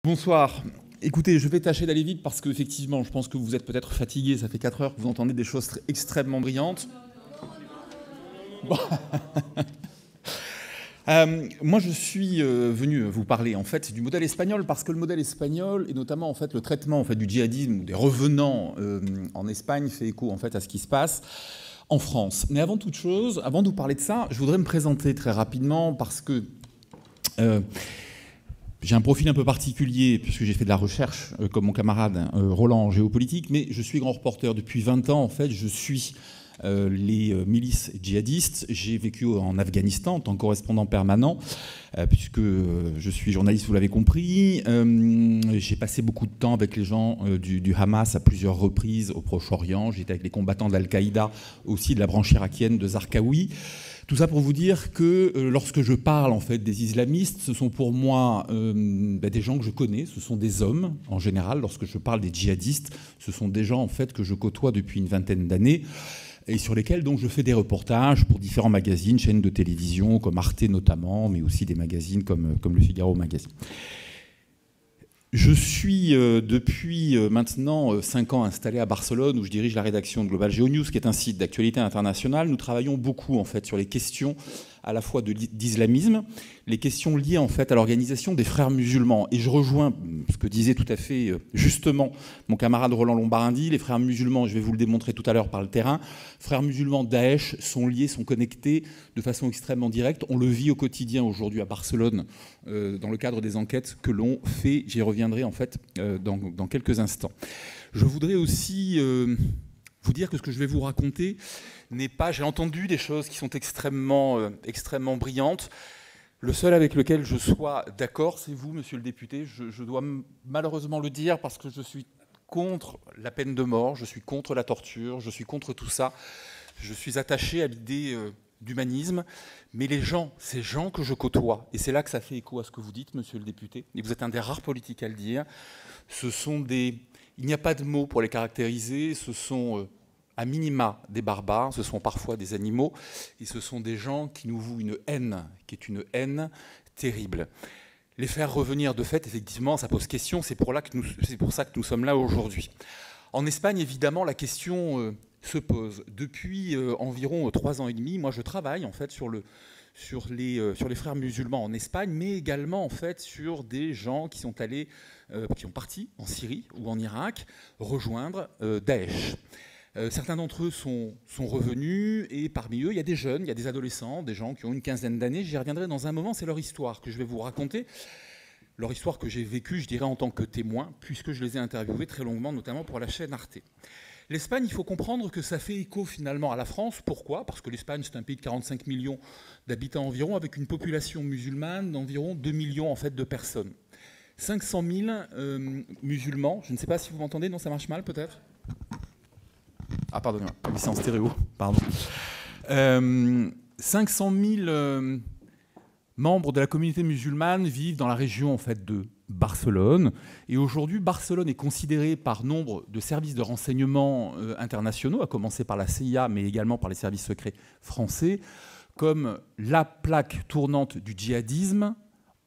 Bonsoir. Écoutez, je vais tâcher d'aller vite parce qu'effectivement, je pense que vous êtes peut-être fatigué. Ça fait 4 heures que vous entendez des choses extrêmement brillantes. Bon. Moi, je suis venu vous parler en fait du modèle espagnol parce que le modèle espagnol et notamment en fait le traitement en fait du djihadisme ou des revenants en Espagne fait écho en fait à ce qui se passe en France. Mais avant toute chose, avant de vous parler de ça, je voudrais me présenter très rapidement parce que j'ai un profil un peu particulier puisque j'ai fait de la recherche comme mon camarade Roland en géopolitique, mais je suis grand reporter depuis 20 ans. En fait, je suis les milices djihadistes. J'ai vécu en Afghanistan en tant que correspondant permanent, puisque je suis journaliste, vous l'avez compris. J'ai passé beaucoup de temps avec les gens du Hamas à plusieurs reprises au Proche-Orient. J'étais avec les combattants d'Al-Qaïda, aussi de la branche irakienne de Zarqawi. Tout ça pour vous dire que lorsque je parle en fait des islamistes, ce sont pour moi des gens que je connais, ce sont des hommes en général. Lorsque je parle des djihadistes, ce sont des gens en fait que je côtoie depuis une vingtaine d'années et sur lesquels donc je fais des reportages pour différents magazines, chaînes de télévision comme Arte notamment, mais aussi des magazines comme Le Figaro Magazine. Je suis depuis maintenant 5 ans installé à Barcelone où je dirige la rédaction de Global Geo News, qui est un site d'actualité internationale. Nous travaillons beaucoup en fait sur les questions à la fois d'islamisme, les questions liées en fait à l'organisation des frères musulmans. Et je rejoins ce que disait tout à fait justement mon camarade Roland Lombardi. Les frères musulmans, je vais vous le démontrer tout à l'heure par le terrain, frères musulmans Daesh sont liés, sont connectés de façon extrêmement directe. On le vit au quotidien aujourd'hui à Barcelone dans le cadre des enquêtes que l'on fait. J'y reviendrai en fait dans quelques instants. Je voudrais aussi vous dire que ce que je vais vous raconter n'est pas... J'ai entendu des choses qui sont extrêmement brillantes. Le seul avec lequel je sois d'accord, c'est vous, monsieur le député. Je dois malheureusement le dire parce que je suis contre la peine de mort, je suis contre la torture, je suis contre tout ça. Je suis attaché à l'idée d'humanisme. Mais les gens, ces gens que je côtoie, et c'est là que ça fait écho à ce que vous dites, monsieur le député, et vous êtes un des rares politiques à le dire, ce sont des... Il n'y a pas de mots pour les caractériser, ce sont à minima des barbares, ce sont parfois des animaux, et ce sont des gens qui nous vouent une haine, qui est une haine terrible. Les faire revenir de fait, effectivement, ça pose question, c'est pour ça que nous sommes là aujourd'hui. En Espagne, évidemment, la question se pose. Depuis environ 3 ans et demi, moi je travaille en fait sur les frères musulmans en Espagne, mais également en fait sur des gens qui sont partis en Syrie ou en Irak rejoindre Daesh. Certains d'entre eux sont revenus et parmi eux, il y a des jeunes, il y a des adolescents, des gens qui ont une quinzaine d'années. J'y reviendrai dans un moment, c'est leur histoire que je vais vous raconter. Leur histoire que j'ai vécue, je dirais, en tant que témoin, puisque je les ai interviewés très longuement, notamment pour la chaîne Arte. L'Espagne, il faut comprendre que ça fait écho finalement à la France. Pourquoi ? Parce que l'Espagne, c'est un pays de 45 millions d'habitants environ, avec une population musulmane d'environ 2 millions en fait, de personnes. 500 000 musulmans, je ne sais pas si vous m'entendez, non, ça marche mal peut-être ? Ah, pardonnez-moi, mais c'est en stéréo, pardon. 500 000 membres de la communauté musulmane vivent dans la région en fait, de Barcelone. Et aujourd'hui, Barcelone est considérée par nombre de services de renseignement internationaux, à commencer par la CIA, mais également par les services secrets français, comme la plaque tournante du djihadisme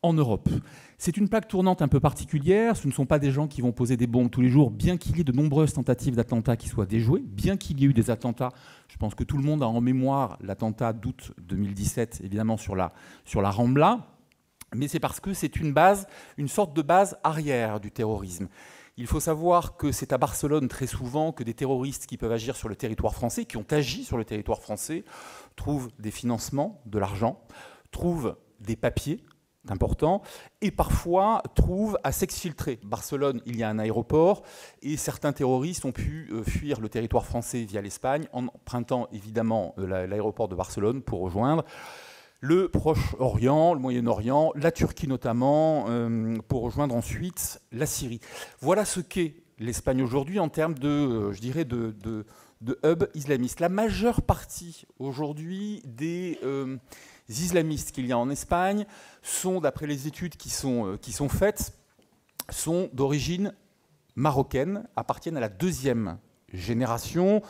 en Europe. C'est une plaque tournante un peu particulière. Ce ne sont pas des gens qui vont poser des bombes tous les jours, bien qu'il y ait de nombreuses tentatives d'attentats qui soient déjouées, bien qu'il y ait eu des attentats. Je pense que tout le monde a en mémoire l'attentat d'août 2017, évidemment sur la Rambla. Mais c'est parce que c'est une sorte de base arrière du terrorisme. Il faut savoir que c'est à Barcelone très souvent que des terroristes qui peuvent agir sur le territoire français, qui ont agi sur le territoire français, trouvent des financements, de l'argent, trouvent des papiers important, et parfois trouvent à s'exfiltrer. Barcelone, il y a un aéroport, et certains terroristes ont pu fuir le territoire français via l'Espagne, en empruntant évidemment l'aéroport de Barcelone pour rejoindre le Proche-Orient, le Moyen-Orient, la Turquie notamment, pour rejoindre ensuite la Syrie. Voilà ce qu'est l'Espagne aujourd'hui en termes de, je dirais, de hub islamiste. La majeure partie aujourd'hui des islamistes qu'il y a en Espagne sont, d'après les études qui sont faites, sont d'origine marocaine, appartiennent à la 2e génération.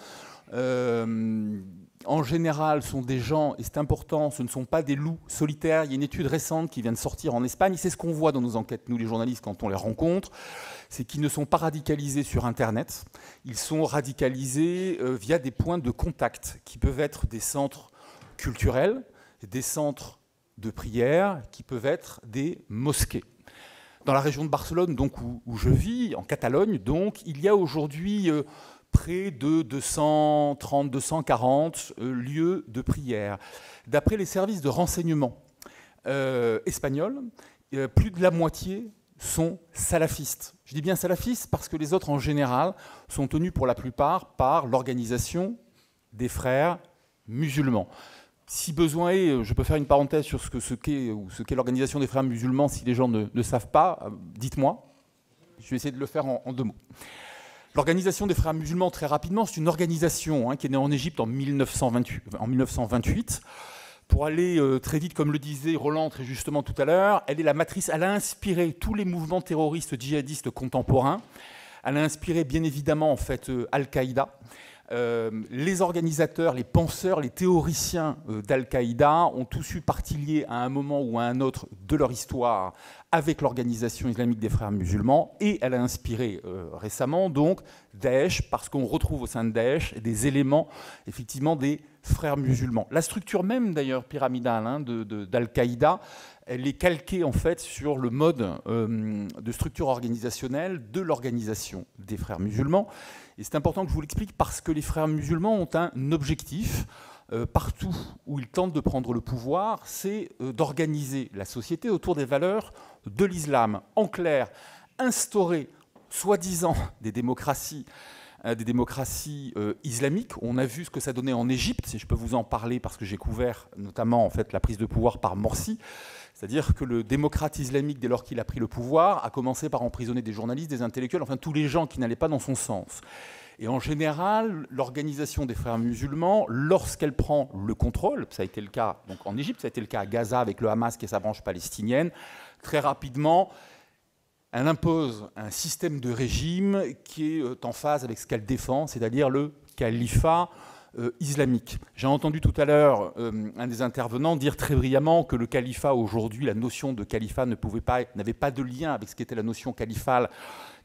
en général, sont des gens, et c'est important, ce ne sont pas des loups solitaires. Il y a une étude récente qui vient de sortir en Espagne, c'est ce qu'on voit dans nos enquêtes, nous les journalistes, quand on les rencontre, c'est qu'ils ne sont pas radicalisés sur Internet, ils sont radicalisés via des points de contact, qui peuvent être des centres culturels, des centres de prière, qui peuvent être des mosquées. Dans la région de Barcelone, donc, où je vis, en Catalogne, donc, il y a aujourd'hui près de 230, 240 lieux de prière. D'après les services de renseignement espagnols, plus de la moitié sont salafistes. Je dis bien salafistes parce que les autres, en général, sont tenus pour la plupart par l'organisation des frères musulmans. Si besoin est, je peux faire une parenthèse sur ce qu'est l'organisation des frères musulmans, si les gens ne savent pas, dites-moi. Je vais essayer de le faire en 2 mots. L'organisation des frères musulmans, très rapidement, c'est une organisation qui est née en Égypte en 1928. Pour aller très vite, comme le disait Roland très justement tout à l'heure, elle est la matrice, elle a inspiré tous les mouvements terroristes djihadistes contemporains. Elle a inspiré bien évidemment en fait Al-Qaïda. Les organisateurs, les penseurs, les théoriciens d'Al-Qaïda ont tous eu partie liée à un moment ou à un autre de leur histoire avec l'organisation islamique des frères musulmans, et elle a inspiré récemment donc Daesh, parce qu'on retrouve au sein de Daesh des éléments effectivement des frères musulmans. La structure même d'ailleurs pyramidale d'Al-Qaïda, elle est calquée en fait sur le mode de structure organisationnelle de l'organisation des frères musulmans. Et c'est important que je vous l'explique parce que les frères musulmans ont un objectif partout où ils tentent de prendre le pouvoir, c'est d'organiser la société autour des valeurs de l'islam. En clair, instaurer soi-disant des démocraties islamiques. On a vu ce que ça donnait en Égypte, si je peux vous en parler parce que j'ai couvert notamment en fait la prise de pouvoir par Morsi. C'est-à-dire que le démocrate islamique, dès lors qu'il a pris le pouvoir, a commencé par emprisonner des journalistes, des intellectuels, enfin tous les gens qui n'allaient pas dans son sens. Et en général, l'organisation des frères musulmans, lorsqu'elle prend le contrôle, ça a été le cas donc en Égypte, ça a été le cas à Gaza avec le Hamas qui est sa branche palestinienne, très rapidement, elle impose un système de régime qui est en phase avec ce qu'elle défend, c'est-à-dire le califat islamique. J'ai entendu tout à l'heure un des intervenants dire très brillamment que le califat aujourd'hui, la notion de califat n'avait pas de lien avec ce qu'était la notion califale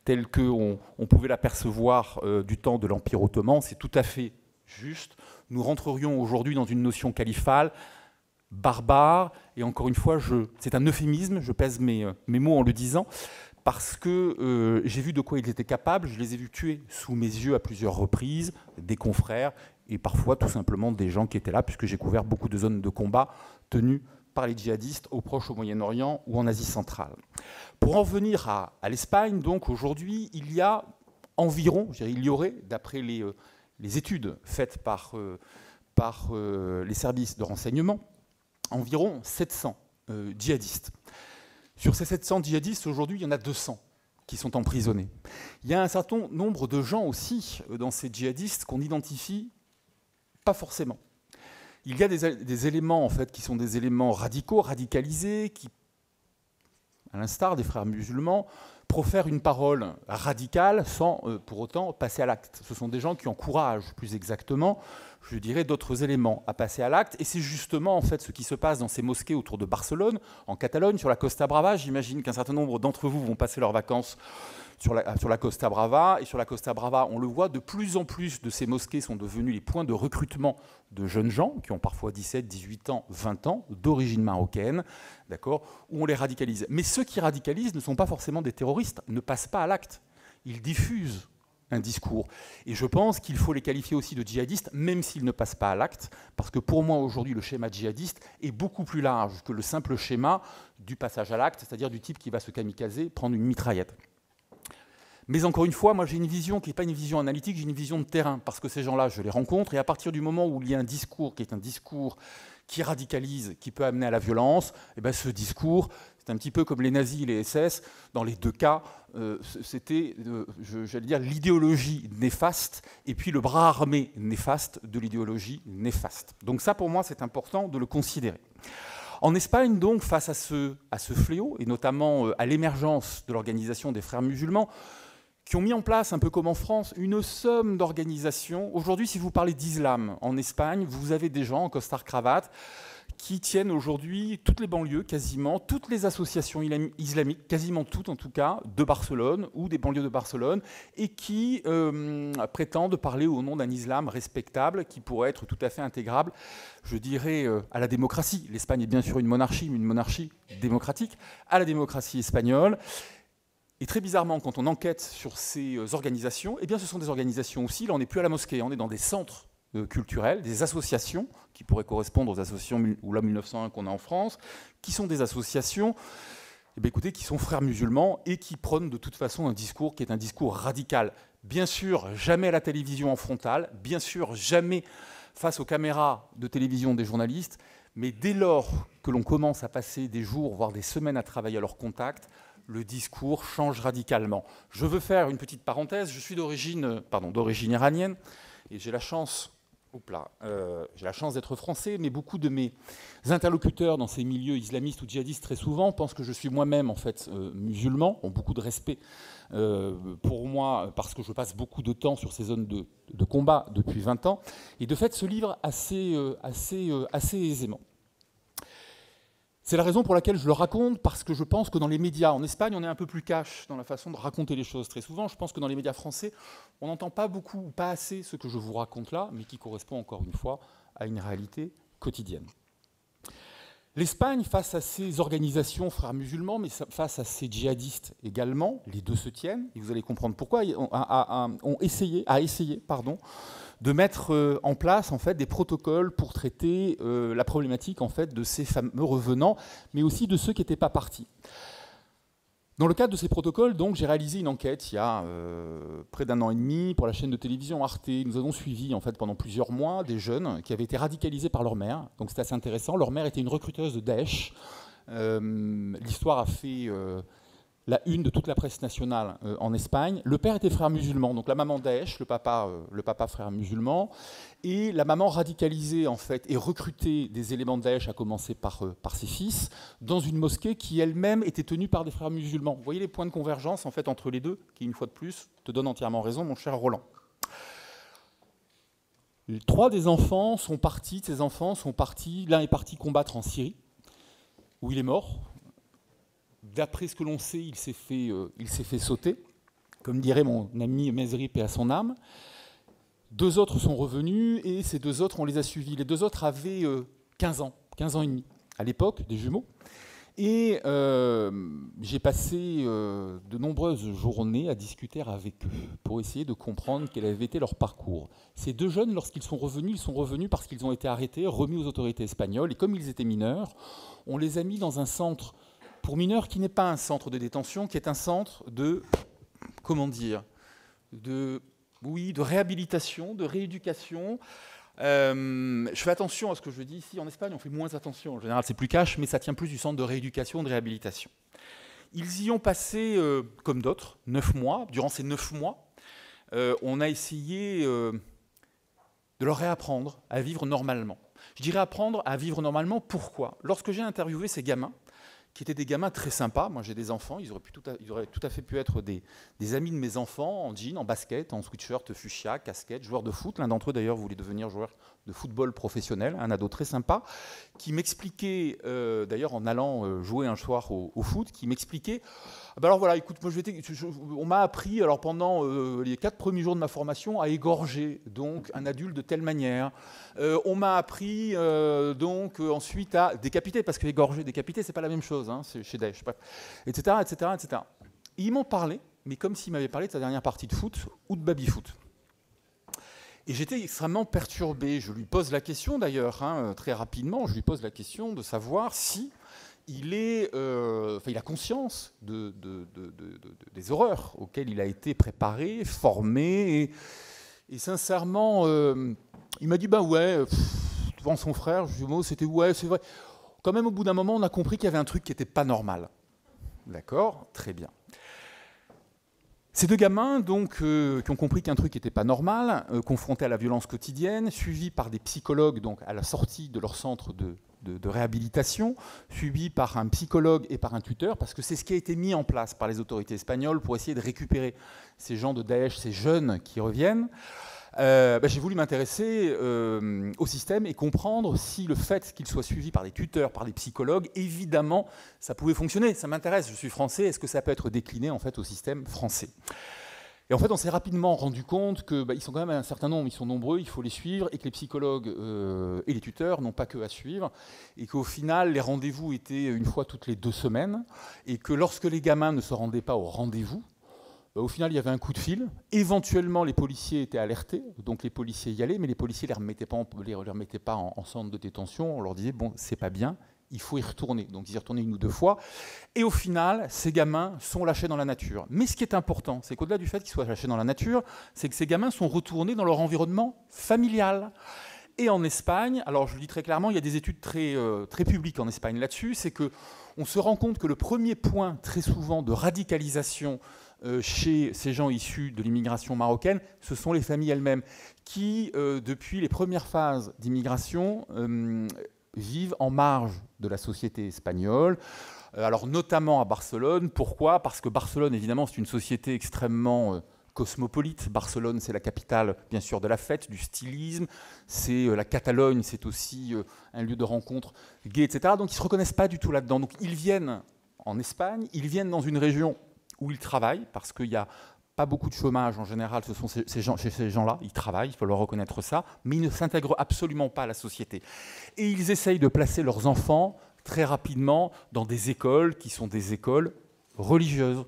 telle qu'on pouvait l'apercevoir du temps de l'Empire ottoman. C'est tout à fait juste. Nous rentrerions aujourd'hui dans une notion califale barbare, et encore une fois, c'est un euphémisme, je pèse mes mots en le disant, parce que j'ai vu de quoi ils étaient capables, je les ai vus tuer sous mes yeux à plusieurs reprises, des confrères, et parfois tout simplement des gens qui étaient là, puisque j'ai couvert beaucoup de zones de combat tenues par les djihadistes au Proche, au Moyen-Orient ou en Asie centrale. Pour en revenir à l'Espagne, donc aujourd'hui, il y a environ, il y aurait, d'après les études faites par les services de renseignement, environ 700 djihadistes. Sur ces 700 djihadistes, aujourd'hui, il y en a 200 qui sont emprisonnés. Il y a un certain nombre de gens aussi dans ces djihadistes qu'on n'identifie pas forcément. Il y a des éléments en fait, qui sont des éléments radicaux, radicalisés, qui, à l'instar des frères musulmans, profèrent une parole radicale sans pour autant passer à l'acte. Ce sont des gens qui encouragent, plus exactement, je dirais, d'autres éléments à passer à l'acte. Et c'est justement en fait, ce qui se passe dans ces mosquées autour de Barcelone, en Catalogne, sur la Costa Brava. J'imagine qu'un certain nombre d'entre vous vont passer leurs vacances sur la Costa Brava. Et sur la Costa Brava, on le voit, de plus en plus de ces mosquées sont devenues les points de recrutement de jeunes gens qui ont parfois 17, 18 ans, 20 ans, d'origine marocaine, d'accord, où on les radicalise. Mais ceux qui radicalisent ne sont pas forcément des terroristes, ne passent pas à l'acte. Ils diffusent un discours. Et je pense qu'il faut les qualifier aussi de djihadistes, même s'ils ne passent pas à l'acte, parce que pour moi, aujourd'hui, le schéma djihadiste est beaucoup plus large que le simple schéma du passage à l'acte, c'est-à-dire du type qui va se kamikazer, prendre une mitraillette. Mais encore une fois, moi j'ai une vision qui n'est pas une vision analytique, j'ai une vision de terrain, parce que ces gens-là, je les rencontre, et à partir du moment où il y a un discours qui est un discours qui radicalise, qui peut amener à la violence, et bien ce discours, c'est un petit peu comme les nazis et les SS, dans les deux cas, c'était, j'allais dire, l'idéologie néfaste, et puis le bras armé néfaste de l'idéologie néfaste. Donc ça, pour moi, c'est important de le considérer. En Espagne, donc, face à ce fléau, et notamment à l'émergence de l'organisation des frères musulmans, qui ont mis en place, un peu comme en France, une somme d'organisations. Aujourd'hui, si vous parlez d'islam en Espagne, vous avez des gens en costard-cravate qui tiennent aujourd'hui toutes les banlieues, quasiment, toutes les associations islamiques, quasiment toutes en tout cas, de Barcelone ou des banlieues de Barcelone, et qui prétendent parler au nom d'un islam respectable qui pourrait être tout à fait intégrable, je dirais, à la démocratie. L'Espagne est bien sûr une monarchie, mais une monarchie démocratique, à la démocratie espagnole. Et très bizarrement, quand on enquête sur ces organisations, eh bien ce sont des organisations aussi, là on n'est plus à la mosquée, on est dans des centres culturels, des associations, qui pourraient correspondre aux associations ou la 1901 qu'on a en France, qui sont des associations eh bien, écoutez, qui sont frères musulmans et qui prônent de toute façon un discours qui est un discours radical. Bien sûr, jamais à la télévision en frontal, bien sûr, jamais face aux caméras de télévision des journalistes, mais dès lors que l'on commence à passer des jours, voire des semaines à travailler à leur contact, le discours change radicalement. Je veux faire une petite parenthèse, je suis d'origine iranienne, et j'ai la chance d'être français, mais beaucoup de mes interlocuteurs dans ces milieux islamistes ou djihadistes très souvent pensent que je suis moi-même en fait musulman, ont beaucoup de respect pour moi parce que je passe beaucoup de temps sur ces zones de combat depuis 20 ans, et de fait se livrent assez aisément. C'est la raison pour laquelle je le raconte, parce que je pense que dans les médias, en Espagne, on est un peu plus cash dans la façon de raconter les choses très souvent. Je pense que dans les médias français, on n'entend pas beaucoup ou pas assez ce que je vous raconte là, mais qui correspond encore une fois à une réalité quotidienne. L'Espagne, face à ces organisations frères musulmans, mais face à ces djihadistes également, les deux se tiennent, et vous allez comprendre pourquoi, a essayé de mettre en place en fait, des protocoles pour traiter la problématique en fait, de ces fameux revenants, mais aussi de ceux qui n'étaient pas partis. Dans le cadre de ces protocoles, donc, j'ai réalisé une enquête il y a près d'1 an et demi pour la chaîne de télévision Arte. Nous avons suivi en fait, pendant plusieurs mois des jeunes qui avaient été radicalisés par leur mère. Donc c'était assez intéressant. Leur mère était une recruteuse de Daesh. L'histoire a fait la une de toute la presse nationale en Espagne. Le père était frère musulman, donc la maman Daesh, le papa frère musulman, et la maman radicalisée en fait et recrutait des éléments de Daesh, à commencer par ses fils, dans une mosquée qui elle-même était tenue par des frères musulmans. Vous voyez les points de convergence en fait entre les deux, qui une fois de plus te donnent entièrement raison, mon cher Roland. 3 des enfants sont partis, l'un est parti combattre en Syrie, où il est mort. D'après ce que l'on sait, il s'est fait sauter, comme dirait mon ami Mesri, paix à son âme. 2 autres sont revenus, et ces 2 autres, on les a suivis. Les 2 autres avaient 15 ans et demi, à l'époque, des jumeaux. Et j'ai passé de nombreuses journées à discuter avec eux, pour essayer de comprendre quel avait été leur parcours. Ces 2 jeunes, lorsqu'ils sont revenus parce qu'ils ont été arrêtés, remis aux autorités espagnoles, et comme ils étaient mineurs, on les a mis dans un centre pour mineurs qui n'est pas un centre de détention, qui est un centre de, de réhabilitation, de rééducation. Je fais attention à ce que je dis ici. En Espagne, on fait moins attention. En général, c'est plus cash, mais ça tient plus du centre de rééducation, de réhabilitation. Ils y ont passé, comme d'autres, 9 mois. Durant ces 9 mois, on a essayé de leur réapprendre à vivre normalement. Je dirais apprendre à vivre normalement, pourquoi ? Lorsque j'ai interviewé ces gamins, qui étaient des gamins très sympas. Moi, j'ai des enfants, ils auraient tout à fait pu être des amis de mes enfants, en jean, en basket, en sweatshirt fuchsia, casquette, joueurs de foot. L'un d'entre eux, d'ailleurs, voulait devenir joueur de football professionnel, un ado très sympa, qui m'expliquait, d'ailleurs, en allant jouer un soir au foot, qui m'expliquait, alors voilà, écoute, moi, on m'a appris, alors pendant les 4 premiers jours de ma formation, à égorger donc un adulte de telle manière. On m'a appris donc ensuite à décapiter, parce que égorger, décapiter, c'est pas la même chose, hein, c'est chez Daesh, etc., etc., etc. Et ils m'ont parlé, mais comme s'ils m'avaient parlé de sa dernière partie de foot ou de baby-foot. Et j'étais extrêmement perturbé. Je lui pose la question d'ailleurs, hein, très rapidement, je lui pose la question de savoir si il a conscience des horreurs auxquelles il a été préparé, formé, et sincèrement, il m'a dit, bah ouais, devant son frère, c'était ouais, c'est vrai. Quand même, au bout d'un moment, on a compris qu'il y avait un truc qui n'était pas normal. D'accord ? Très bien. Ces 2 gamins, donc, qui ont compris qu'un truc n'était pas normal, confrontés à la violence quotidienne, suivis par des psychologues donc, à la sortie de leur centre de de réhabilitation, suivis par un psychologue et par un tuteur, parce que c'est ce qui a été mis en place par les autorités espagnoles pour essayer de récupérer ces gens de Daesh, ces jeunes qui reviennent. J'ai voulu m'intéresser au système et comprendre si le fait qu'il soit suivi par des tuteurs, par des psychologues, évidemment, ça pouvait fonctionner. Ça m'intéresse, je suis français, est-ce que ça peut être décliné en fait au système français? Et en fait, on s'est rapidement rendu compte qu'ils sont quand même un certain nombre, ils sont nombreux, il faut les suivre, et que les psychologues et les tuteurs n'ont pas que à suivre, et qu'au final, les rendez-vous étaient une fois toutes les 2 semaines, et que lorsque les gamins ne se rendaient pas au rendez-vous, au final, il y avait un coup de fil. Éventuellement, les policiers étaient alertés, donc les policiers y allaient, mais les policiers ne les remettaient pas en centre de détention. On leur disait, bon, c'est pas bien, il faut y retourner. Donc ils y retournaient 1 ou 2 fois. Et au final, ces gamins sont lâchés dans la nature. Mais ce qui est important, c'est qu'au-delà du fait qu'ils soient lâchés dans la nature, c'est que ces gamins sont retournés dans leur environnement familial. Et en Espagne, alors je le dis très clairement, il y a des études très publiques en Espagne là-dessus, c'est qu'on se rend compte que le premier point très souvent de radicalisation chez ces gens issus de l'immigration marocaine, ce sont les familles elles-mêmes qui, depuis les premières phases d'immigration, vivent en marge de la société espagnole, alors notamment à Barcelone. Pourquoi? Parce que Barcelone, évidemment, c'est une société extrêmement cosmopolite. Barcelone, c'est la capitale, bien sûr, de la fête, du stylisme. C'est la Catalogne, c'est aussi un lieu de rencontre gay, etc. Donc, ils ne se reconnaissent pas du tout là-dedans. Donc, ils viennent en Espagne, ils viennent dans une région où ils travaillent, parce qu'il n'y a pas beaucoup de chômage en général, ce sont chez ces gens-là, ils travaillent, il faut leur reconnaître ça, mais ils ne s'intègrent absolument pas à la société. Et ils essayent de placer leurs enfants très rapidement dans des écoles qui sont des écoles religieuses.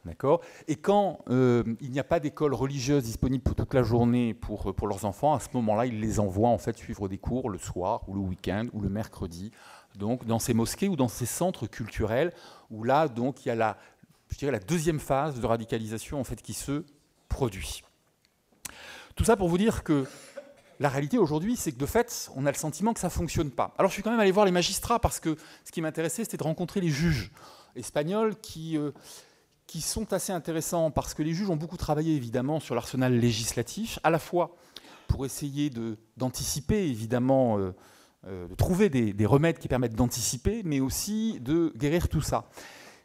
D'accord ? Et quand il n'y a pas d'école religieuse disponible pour toute la journée pour leurs enfants, à ce moment-là, ils les envoient en fait suivre des cours le soir ou le week-end ou le mercredi, donc dans ces mosquées ou dans ces centres culturels où là, donc, il y a la 2e phase de radicalisation en fait, qui se produit. Tout ça pour vous dire que la réalité aujourd'hui, c'est que de fait, on a le sentiment que ça ne fonctionne pas. Alors je suis quand même allé voir les magistrats parce que ce qui m'intéressait, c'était de rencontrer les juges espagnols qui sont assez intéressants parce que les juges ont beaucoup travaillé évidemment sur l'arsenal législatif, à la fois pour essayer d'anticiper évidemment, de trouver des remèdes qui permettent d'anticiper, mais aussi de guérir tout ça.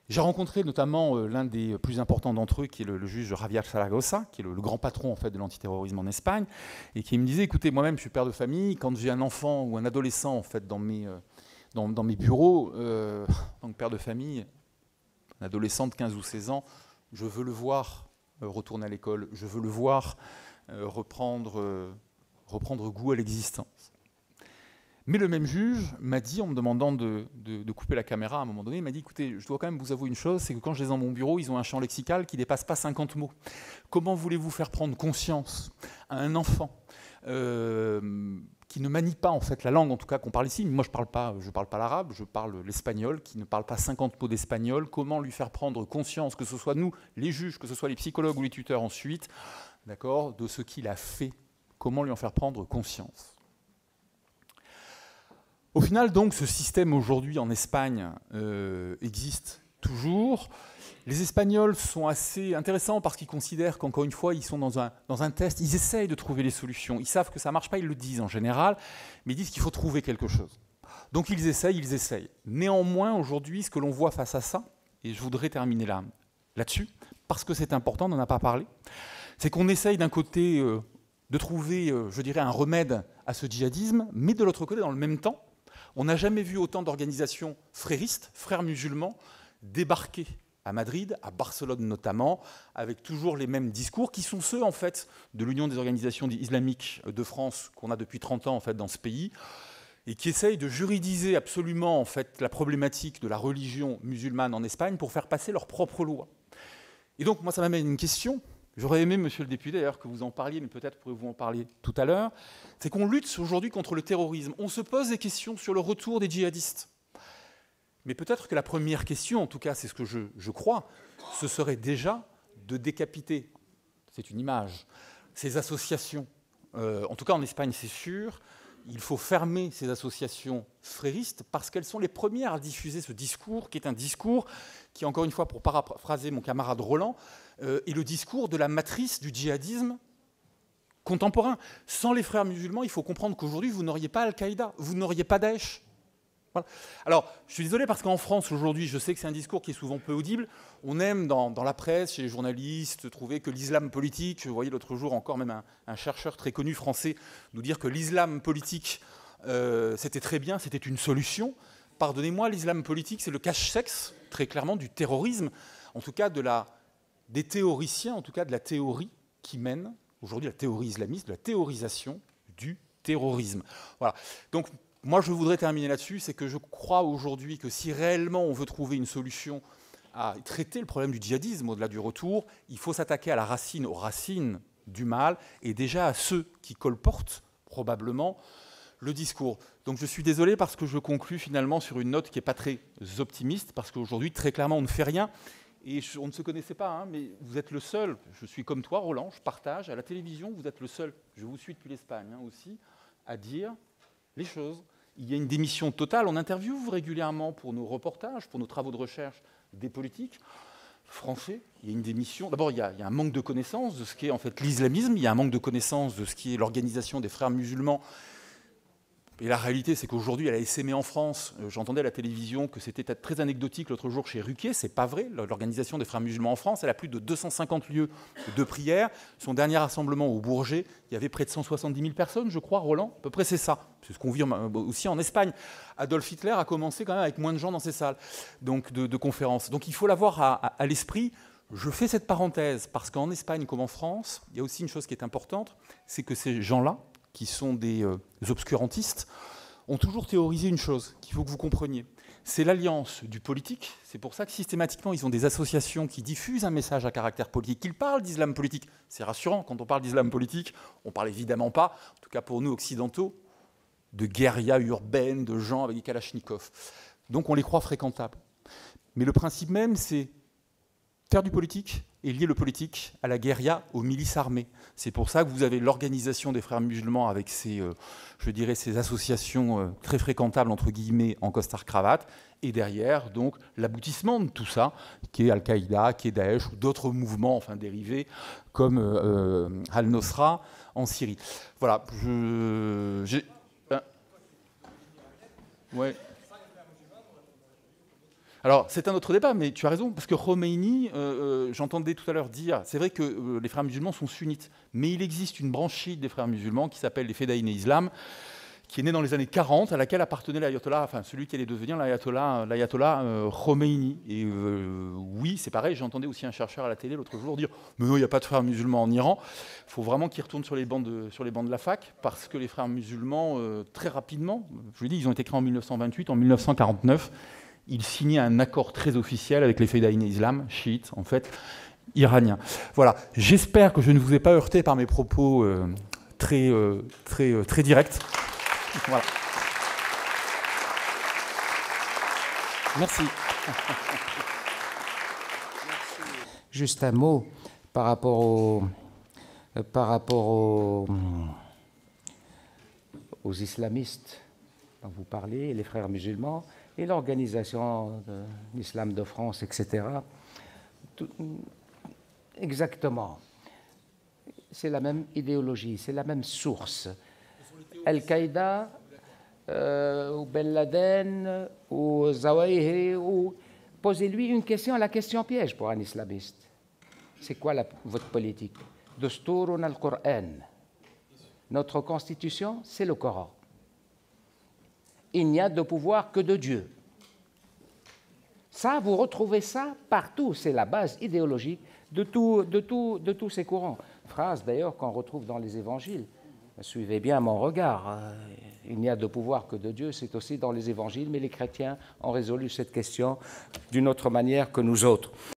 J'ai rencontré notamment l'un des plus importants d'entre eux, qui est le juge Javier Zaragoza, qui est le grand patron en fait, de l'antiterrorisme en Espagne, et qui me disait, écoutez, moi-même je suis père de famille, quand j'ai un enfant ou un adolescent en fait, dans mes bureaux, donc père de famille, un adolescent de 15 ou 16 ans, je veux le voir retourner à l'école, je veux le voir reprendre goût à l'existence. Mais le même juge m'a dit, en me demandant de couper la caméra à un moment donné, il m'a dit, écoutez, je dois quand même vous avouer une chose, c'est que quand je les ai dans mon bureau, ils ont un champ lexical qui ne dépasse pas 50 mots. Comment voulez-vous faire prendre conscience à un enfant qui ne manie pas en fait la langue, en tout cas qu'on parle ici, moi je parle pas l'arabe, je parle l'espagnol, qui ne parle pas 50 mots d'espagnol, comment lui faire prendre conscience, que ce soit nous, les juges, que ce soit les psychologues ou les tuteurs ensuite, d'accord, de ce qu'il a fait, comment lui en faire prendre conscience. Au final, donc, ce système aujourd'hui en Espagne existe toujours. Les Espagnols sont assez intéressants parce qu'ils considèrent qu'encore une fois, ils sont dans un test, ils essayent de trouver les solutions. Ils savent que ça ne marche pas, ils le disent en général, mais ils disent qu'il faut trouver quelque chose. Donc ils essayent. Néanmoins, aujourd'hui, ce que l'on voit face à ça, et je voudrais terminer là-dessus, parce que c'est important, on n'en a pas parlé, c'est qu'on essaye d'un côté de trouver, je dirais, un remède à ce djihadisme, mais de l'autre côté, dans le même temps, on n'a jamais vu autant d'organisations fréristes, frères musulmans, débarquer à Madrid, à Barcelone notamment, avec toujours les mêmes discours, qui sont ceux en fait de l'Union des organisations islamiques de France qu'on a depuis 30 ans en fait dans ce pays, et qui essayent de juridiser absolument en fait la problématique de la religion musulmane en Espagne pour faire passer leurs propres lois. Et donc moi ça m'amène une question. J'aurais aimé, monsieur le député, d'ailleurs, que vous en parliez, mais peut-être pourrez-vous en parler tout à l'heure. C'est qu'on lutte aujourd'hui contre le terrorisme. On se pose des questions sur le retour des djihadistes. Mais peut-être que la première question, en tout cas c'est ce que je crois, ce serait déjà de décapiter, c'est une image, ces associations. En tout cas en Espagne c'est sûr, il faut fermer ces associations fréristes parce qu'elles sont les premières à diffuser ce discours, qui est un discours qui, encore une fois, pour paraphraser mon camarade Roland, est le discours de la matrice du djihadisme contemporain. Sans les frères musulmans, il faut comprendre qu'aujourd'hui, vous n'auriez pas Al-Qaïda, vous n'auriez pas Daesh. Voilà. Alors, je suis désolé parce qu'en France, aujourd'hui, je sais que c'est un discours qui est souvent peu audible. On aime, dans la presse, chez les journalistes, trouver que l'islam politique, vous voyez l'autre jour encore même un chercheur très connu français nous dire que l'islam politique, c'était très bien, c'était une solution. Pardonnez-moi, l'islam politique, c'est le cache-sexe, très clairement, du terrorisme, en tout cas des théoriciens, en tout cas de la théorie qui mène, aujourd'hui, la théorie islamiste, de la théorisation du terrorisme. Voilà. Donc, moi, je voudrais terminer là-dessus, c'est que je crois aujourd'hui que si réellement on veut trouver une solution à traiter le problème du djihadisme au-delà du retour, il faut s'attaquer à la racine, aux racines du mal, et déjà à ceux qui colportent probablement le discours. Donc je suis désolé parce que je conclus finalement sur une note qui n'est pas très optimiste, parce qu'aujourd'hui, très clairement, on ne fait rien. Et on ne se connaissait pas, hein, mais vous êtes le seul, je suis comme toi, Roland, je partage, à la télévision, vous êtes le seul, je vous suis depuis l'Espagne hein, aussi, à dire les choses. Il y a une démission totale, on interviewe régulièrement pour nos reportages, pour nos travaux de recherche des politiques français. Il y a une démission. D'abord, il y a un manque de connaissance de ce qu'est en fait l'islamisme, il y a un manque de connaissance de ce qui est l'organisation des frères musulmans. Et la réalité, c'est qu'aujourd'hui, à la SME en France, j'entendais à la télévision que c'était très anecdotique l'autre jour chez Ruquier, c'est pas vrai. L'organisation des frères musulmans en France, elle a plus de 250 lieux de prière. Son dernier rassemblement au Bourget, il y avait près de 170 000 personnes, je crois, Roland. À peu près, c'est ça. C'est ce qu'on vit aussi en Espagne. Adolf Hitler a commencé quand même avec moins de gens dans ses salles donc de conférences. Donc il faut l'avoir à l'esprit. Je fais cette parenthèse parce qu'en Espagne comme en France, il y a aussi une chose qui est importante, c'est que ces gens-là, qui sont des obscurantistes, ont toujours théorisé une chose qu'il faut que vous compreniez. C'est l'alliance du politique. C'est pour ça que systématiquement, ils ont des associations qui diffusent un message à caractère politique, qu'ils parlent d'islam politique. C'est rassurant, quand on parle d'islam politique, on ne parle évidemment pas, en tout cas pour nous occidentaux, de guérilla urbaine, de gens avec des kalachnikovs. Donc on les croit fréquentables. Mais le principe même, c'est faire du politique et lier le politique à la guérilla, aux milices armées. C'est pour ça que vous avez l'organisation des frères musulmans avec ces, je dirais, ces associations très fréquentables, entre guillemets, en costard-cravate, et derrière, donc, l'aboutissement de tout ça, qui est Al-Qaïda, qui est Daesh, ou d'autres mouvements, enfin, dérivés, comme Al-Nosra en Syrie. Voilà, ouais. Alors, c'est un autre débat, mais tu as raison, parce que Khomeini, j'entendais tout à l'heure dire, c'est vrai que les frères musulmans sont sunnites, mais il existe une branche chiite des frères musulmans qui s'appelle les Fedaïn Islam, qui est née dans les années 40, à laquelle appartenait l'ayatollah, enfin celui qui allait devenir l'ayatollah Khomeini. Et oui, c'est pareil, j'entendais aussi un chercheur à la télé l'autre jour dire « Mais non, il n'y a pas de frères musulmans en Iran ». Il faut vraiment qu'ils retournent sur les bancs de la fac, parce que les frères musulmans, très rapidement, je vous dis, ils ont été créés en 1928, en 1949, il signait un accord très officiel avec les Fedaïn Islam, chiites, en fait, iraniens. Voilà, j'espère que je ne vous ai pas heurté par mes propos très directs. Voilà. Merci. Juste un mot par rapport aux islamistes dont vous parlez, les frères musulmans, et l'organisation de l'islam de France, etc. Exactement. C'est la même idéologie, c'est la même source. Al-Qaïda, ou Ben Laden, ou Zawahiri, ou... Posez-lui une question, la question piège pour un islamiste. C'est quoi votre politique? Dasturun al-Qur'an. Notre constitution, c'est le Coran. Il n'y a de pouvoir que de Dieu. Ça, vous retrouvez ça partout. C'est la base idéologique de tous ces courants. Phrase d'ailleurs qu'on retrouve dans les évangiles. Suivez bien mon regard. Il n'y a de pouvoir que de Dieu, c'est aussi dans les évangiles, mais les chrétiens ont résolu cette question d'une autre manière que nous autres.